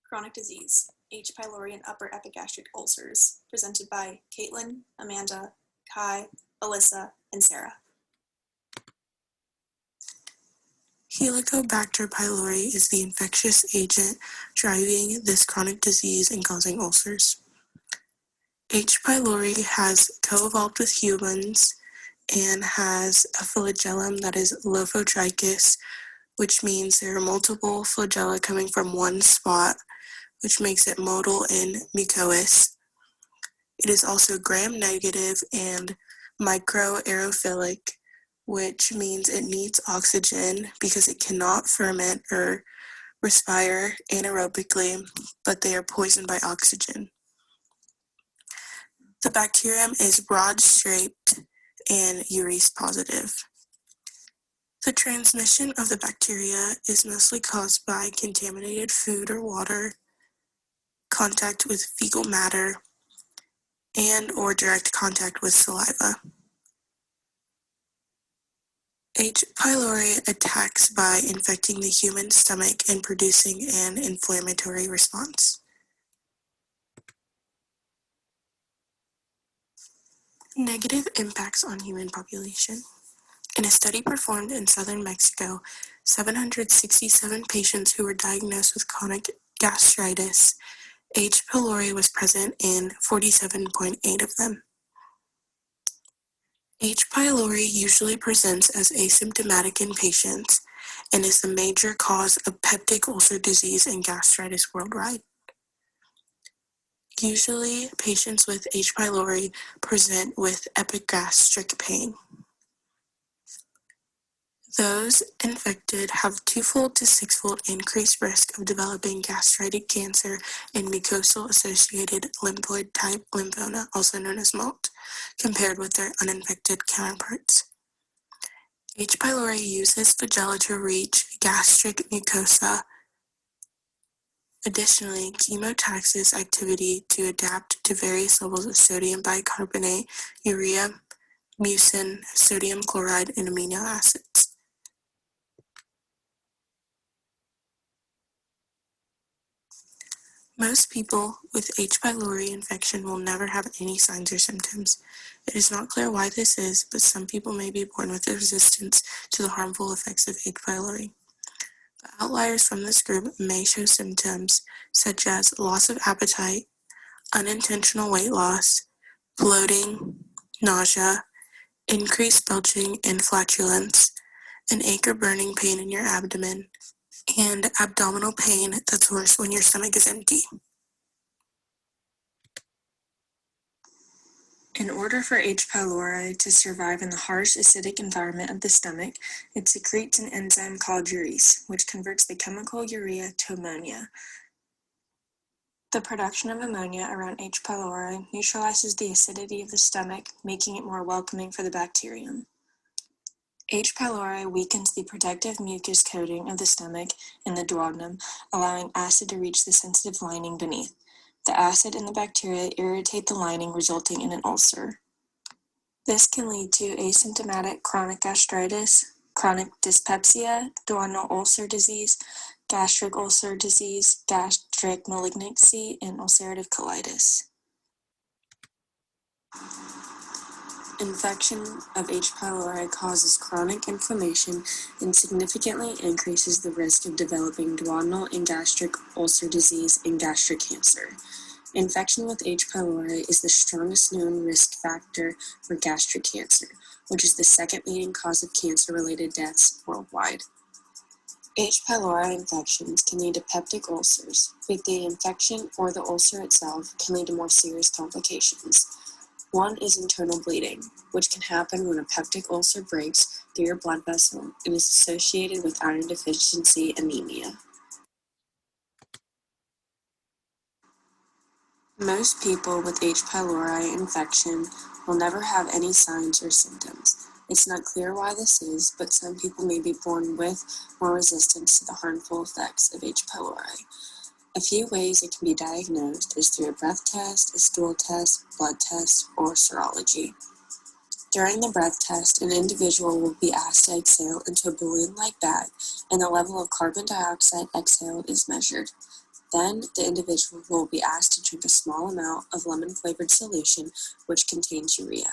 Chronic disease, H. pylori and upper epigastric ulcers, presented by Caitlin, Amanda, Kai, Alyssa, and Sarah. Helicobacter pylori is the infectious agent driving this chronic disease and causing ulcers. H. pylori has co-evolved with humans and has a flagellum that is lophotrichous, which means there are multiple flagella coming from one spot, which makes it motile and mucoous. It is also gram-negative and microaerophilic, which means it needs oxygen because it cannot ferment or respire anaerobically, but they are poisoned by oxygen. The bacterium is rod-shaped and urease positive. The transmission of the bacteria is mostly caused by contaminated food or water, contact with fecal matter, and or direct contact with saliva. H. pylori attacks by infecting the human stomach and producing an inflammatory response. Negative impacts on human population. In a study performed in southern Mexico, 767 patients who were diagnosed with chronic gastritis, H. pylori was present in 47.8 of them. H. pylori usually presents as asymptomatic in patients and is the major cause of peptic ulcer disease and gastritis worldwide. Usually, patients with H. pylori present with epigastric pain. Those infected have twofold to sixfold increased risk of developing gastritic cancer and mucosal-associated lymphoid type lymphoma, also known as MALT, compared with their uninfected counterparts. H. pylori uses flagella to reach gastric mucosa. Additionally, chemotaxis activity to adapt to various levels of sodium bicarbonate, urea, mucin, sodium chloride, and amino acids. Most people with H. pylori infection will never have any signs or symptoms. It is not clear why this is, but some people may be born with a resistance to the harmful effects of H. pylori. But outliers from this group may show symptoms such as loss of appetite, unintentional weight loss, bloating, nausea, increased belching and flatulence, an ache or burning pain in your abdomen, and abdominal pain that's worse when your stomach is empty. In order for H. pylori to survive in the harsh acidic environment of the stomach, it secretes an enzyme called urease, which converts the chemical urea to ammonia. The production of ammonia around H. pylori neutralizes the acidity of the stomach, making it more welcoming for the bacterium. H. pylori weakens the protective mucus coating of the stomach and the duodenum, allowing acid to reach the sensitive lining beneath. The acid and the bacteria irritate the lining, resulting in an ulcer. This can lead to asymptomatic chronic gastritis, chronic dyspepsia, duodenal ulcer disease, gastric ulcer disease, gastric malignancy, and ulcerative colitis. Infection of H. pylori causes chronic inflammation and significantly increases the risk of developing duodenal and gastric ulcer disease and gastric cancer. Infection with H. pylori is the strongest known risk factor for gastric cancer, which is the second leading cause of cancer-related deaths worldwide. H. pylori infections can lead to peptic ulcers, but the infection or the ulcer itself can lead to more serious complications. One is internal bleeding, which can happen when a peptic ulcer breaks through your blood vessel and is associated with iron deficiency anemia. Most people with H. pylori infection will never have any signs or symptoms. It's not clear why this is, but some people may be born with more resistance to the harmful effects of H. pylori. A few ways it can be diagnosed is through a breath test, a stool test, blood test, or serology. During the breath test, an individual will be asked to exhale into a balloon-like bag, and the level of carbon dioxide exhaled is measured. Then the individual will be asked to drink a small amount of lemon-flavored solution, which contains urea.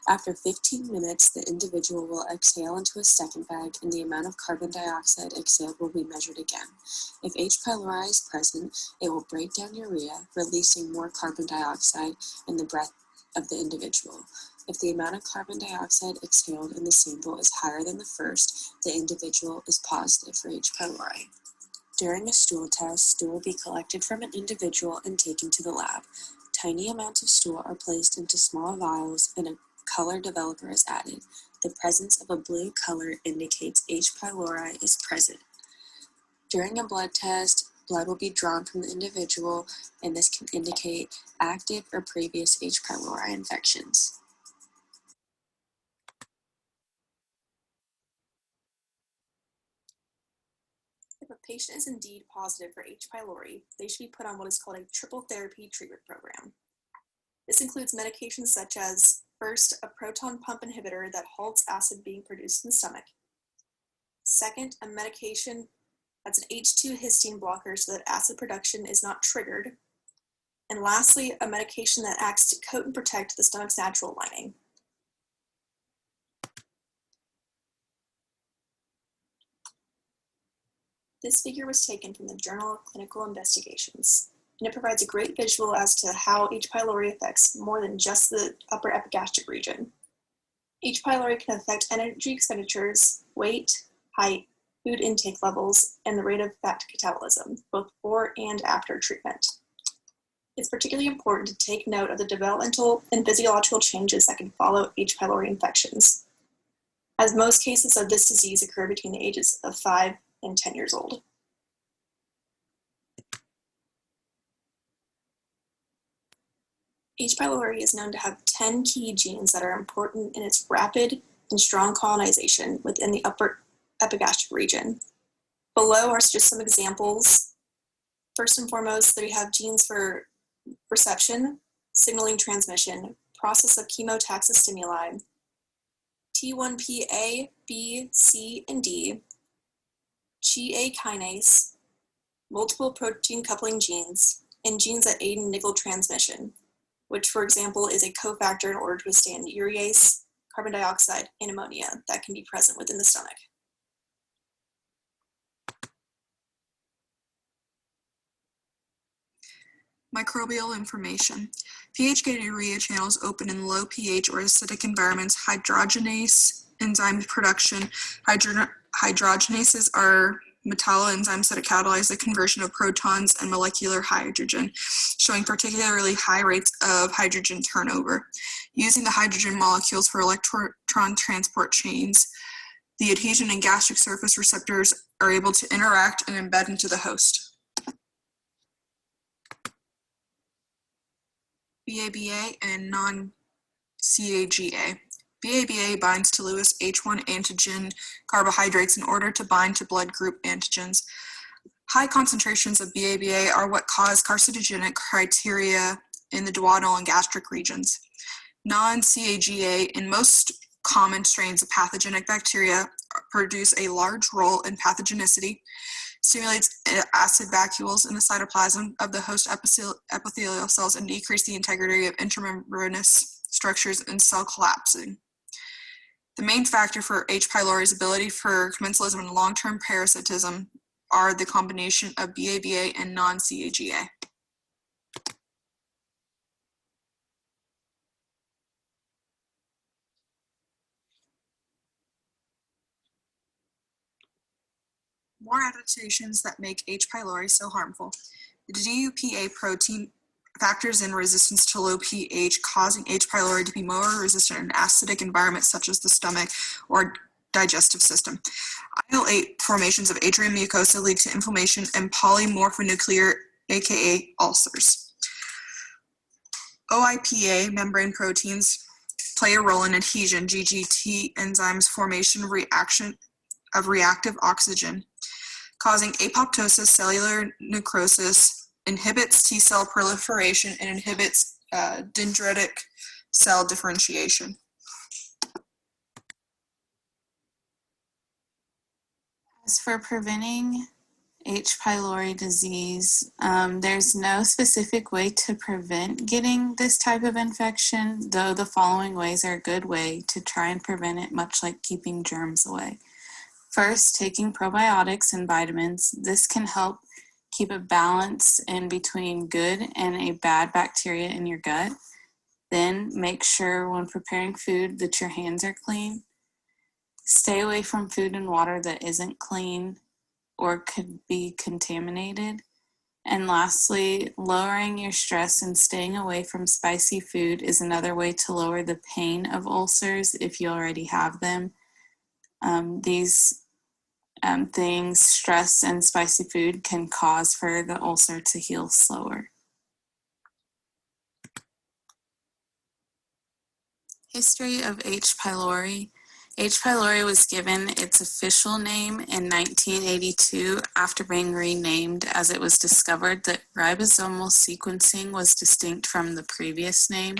After 15 minutes, the individual will exhale into a second bag, and the amount of carbon dioxide exhaled will be measured again. If H. pylori is present, it will break down urea, releasing more carbon dioxide in the breath of the individual. If the amount of carbon dioxide exhaled in the sample is higher than the first, the individual is positive for H. pylori. During a stool test, stool will be collected from an individual and taken to the lab. Tiny amounts of stool are placed into small vials and a color developer is added. The presence of a blue color indicates H. pylori is present. During a blood test, blood will be drawn from the individual, and this can indicate active or previous H. pylori infections. If a patient is indeed positive for H. pylori, they should be put on what is called a triple therapy treatment program. This includes medications such as, first, a proton pump inhibitor that halts acid being produced in the stomach. Second, a medication that's an H2 histone blocker so that acid production is not triggered. And lastly, a medication that acts to coat and protect the stomach's natural lining. This figure was taken from the Journal of Clinical Investigations, and it provides a great visual as to how H. pylori affects more than just the upper epigastric region. H. pylori can affect energy expenditures, weight, height, food intake levels, and the rate of fat catabolism, both before and after treatment. It's particularly important to take note of the developmental and physiological changes that can follow H. pylori infections, as most cases of this disease occur between the ages of 5 and 10 years old. H. pylori is known to have 10 key genes that are important in its rapid and strong colonization within the upper epigastric region. Below are just some examples. First and foremost, we have genes for reception, signaling transmission, process of chemotaxis stimuli, T1PA, B, C, and D, Chi-A kinase, multiple protein coupling genes, and genes that aid in nickel transmission, which, for example, is a cofactor in order to withstand urease, carbon dioxide, and ammonia that can be present within the stomach. Microbial information. pH-gated urea channels open in low pH or acidic environments. Hydrogenase enzyme production. Hydrogenases are metalloenzymes that catalyze the conversion of protons and molecular hydrogen, showing particularly high rates of hydrogen turnover. Using the hydrogen molecules for electron transport chains, the adhesion and gastric surface receptors are able to interact and embed into the host. BABA and non-CAGA. BABA binds to Lewis H1 antigen carbohydrates in order to bind to blood group antigens. High concentrations of BABA are what cause carcinogenic criteria in the duodenal and gastric regions. Non-CAGA in most common strains of pathogenic bacteria produce a large role in pathogenicity, stimulates acid vacuoles in the cytoplasm of the host epithelial cells, and decrease the integrity of intramembranous structures and cell collapsing. The main factor for H. pylori's ability for commensalism and long-term parasitism are the combination of BABA and non-CAGA. More adaptations that make H. pylori so harmful. The DUPA protein factors in resistance to low pH, causing H. pylori to be more resistant in acidic environments such as the stomach or digestive system. IL-8 formations of atrial mucosa lead to inflammation and polymorphonuclear, aka ulcers. OIPA membrane proteins play a role in adhesion, GGT enzymes formation of reactive oxygen, causing apoptosis, cellular necrosis, inhibits T cell proliferation, and inhibits dendritic cell differentiation. As for preventing H. pylori disease. There's no specific way to prevent getting this type of infection, though the following ways are a good way to try and prevent it, much like keeping germs away. First, taking probiotics and vitamins. This can help keep a balance in between good and a bad bacteria in your gut. Then, make sure when preparing food that your hands are clean. Stay away from food and water that isn't clean or could be contaminated. And lastly, lowering your stress and staying away from spicy food is another way to lower the pain of ulcers if you already have them. These things, stress and spicy food, can cause for the ulcer to heal slower. History of H. pylori. H. pylori was given its official name in 1982 after being renamed as it was discovered that ribosomal sequencing was distinct from the previous name.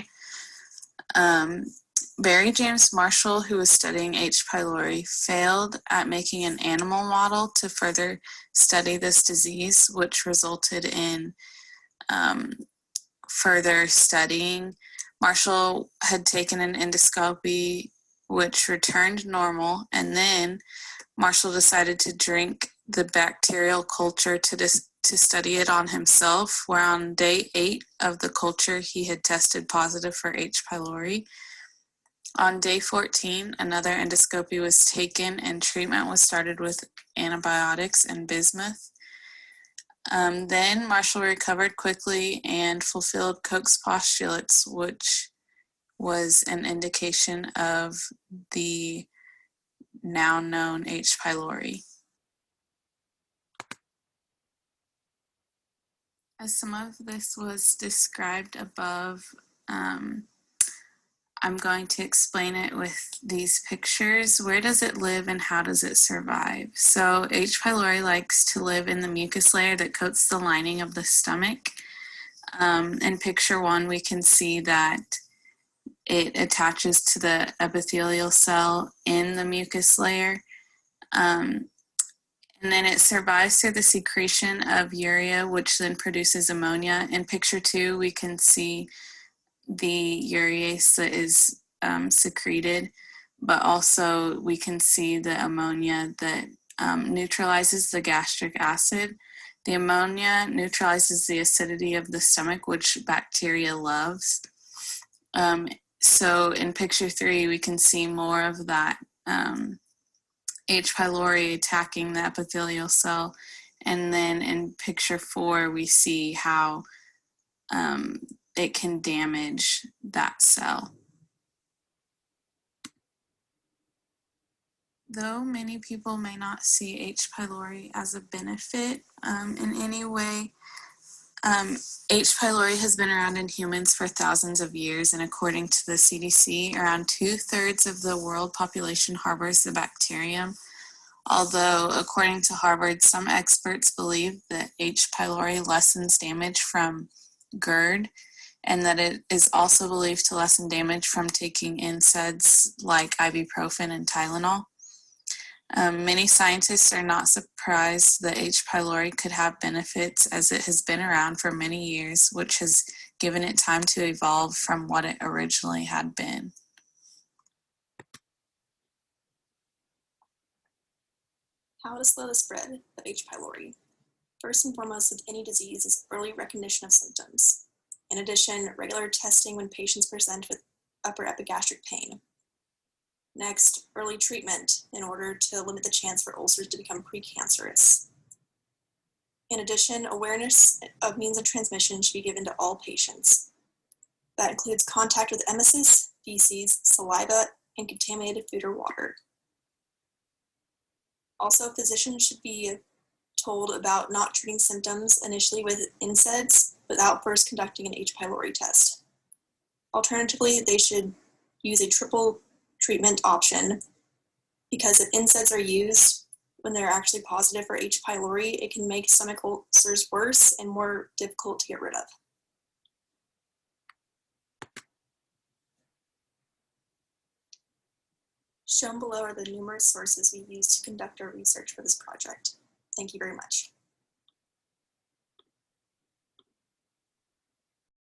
Barry James Marshall, who was studying H. pylori, failed at making an animal model to further study this disease, which resulted in further studying. Marshall had taken an endoscopy which returned normal, and then Marshall decided to drink the bacterial culture to study it on himself, where on day 8 of the culture he had tested positive for H. pylori. On day 14, another endoscopy was taken and treatment was started with antibiotics and bismuth. Then Marshall recovered quickly and fulfilled Koch's postulates, which was an indication of the now known H. pylori. As some of this was described above, I'm going to explain it with these pictures. Where does it live and how does it survive? So H. pylori likes to live in the mucus layer that coats the lining of the stomach. In picture 1, we can see that it attaches to the epithelial cell in the mucus layer. And then it survives through the secretion of urea, which then produces ammonia. In picture 2, we can see the urease that is secreted, but also we can see the ammonia that neutralizes the gastric acid. The ammonia neutralizes the acidity of the stomach, which bacteria loves. So in picture 3, we can see more of that H. pylori attacking the epithelial cell. And then in picture 4, we see how it can damage that cell. Though many people may not see H. pylori as a benefit in any way, H. pylori has been around in humans for thousands of years, and according to the CDC, around 2/3 of the world population harbors the bacterium. Although, according to Harvard, some experts believe that H. pylori lessens damage from GERD, and that it is also believed to lessen damage from taking NSAIDs like ibuprofen and Tylenol. Many scientists are not surprised that H. pylori could have benefits, as it has been around for many years, which has given it time to evolve from what it originally had been. How to slow the spread of H. pylori. First and foremost with any disease is early recognition of symptoms. In addition, regular testing when patients present with upper epigastric pain. Next, early treatment in order to limit the chance for ulcers to become precancerous. In addition, awareness of means of transmission should be given to all patients. That includes contact with emesis, feces, saliva, and contaminated food or water. Also, physicians should be told about not treating symptoms initially with NSAIDs without first conducting an H. pylori test. Alternatively, they should use a triple treatment option, because if NSAIDs are used when they're actually positive for H. pylori, it can make stomach ulcers worse and more difficult to get rid of. Shown below are the numerous sources we used to conduct our research for this project. Thank you very much.